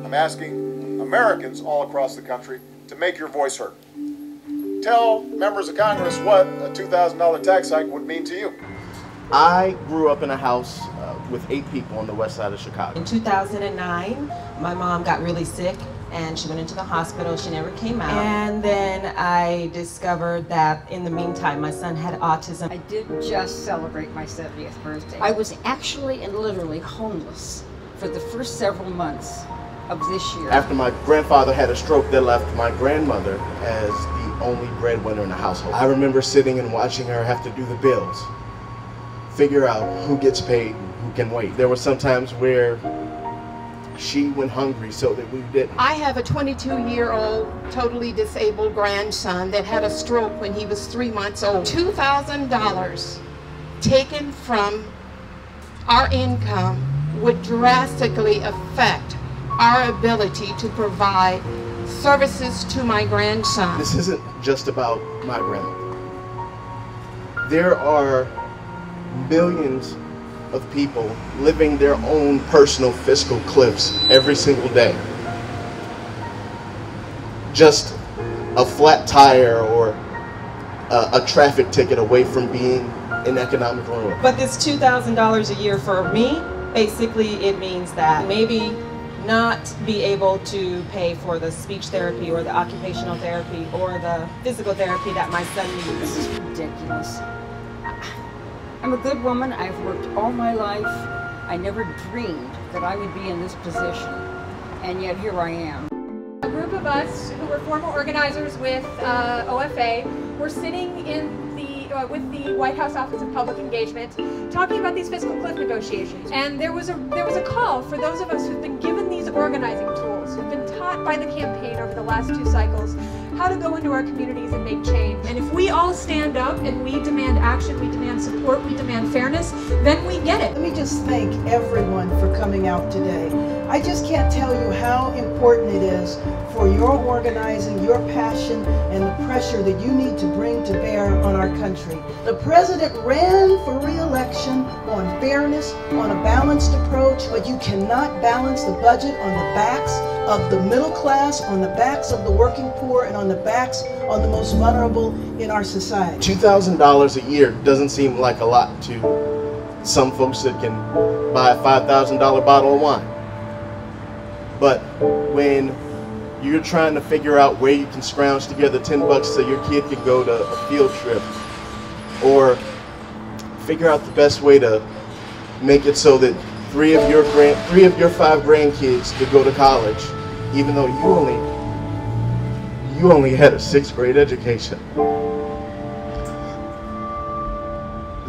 I'm asking Americans all across the country to make your voice heard. Tell members of Congress what a $2,000 tax hike would mean to you. I grew up in a house with 8 people on the west side of Chicago. In 2009, my mom got really sick and she went into the hospital. She never came out. And then I discovered that in the meantime, my son had autism. I did just celebrate my 70th birthday. I was actually and literally homeless for the first several months of this year. After my grandfather had a stroke that left my grandmother as the only breadwinner in the household. I remember sitting and watching her have to do the bills, figure out who gets paid and who can wait. There were some times where she went hungry so that we didn't. I have a 22-year-old totally disabled grandson that had a stroke when he was 3 months old. $2,000 taken from our income would drastically affect our ability to provide services to my grandson. This isn't just about my grandmother. There are millions of people living their own personal fiscal cliffs every single day. Just a flat tire or a traffic ticket away from being in economic ruin. But this $2,000 a year for me, basically it means that maybe not be able to pay for the speech therapy or the occupational therapy or the physical therapy that my son needs. This is ridiculous. I'm a good woman. I've worked all my life. I never dreamed that I would be in this position, and yet here I am. A group of us who were former organizers with OFA were sitting in with the White House Office of Public Engagement talking about these fiscal cliff negotiations. And there was a call for those of us who've been given these organizing tools, who've been taught by the campaign over the last 2 cycles how to go into our communities and make change. And if we all stand up and we demand action, we demand support, we demand fairness, then we get it. Let me just thank everyone for coming out today. I just can't tell you how important it is for your organizing, your passion, and the pressure that you need to bring to bear on our country. The president ran for re-election on fairness, on a balanced approach, but you cannot balance the budget on the backs of the middle class, on the backs of the working poor, and on the backs of the most vulnerable in our society. $2,000 a year doesn't seem like a lot to some folks that can buy a $5,000 bottle of wine. But when you're trying to figure out where you can scrounge together $10 so your kid can go to a field trip, or figure out the best way to make it so that 3 of your 5 grandkids could go to college, even though you only had a 6th grade education.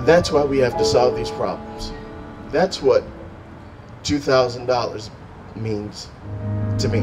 That's why we have to solve these problems. That's what $2,000 means to me.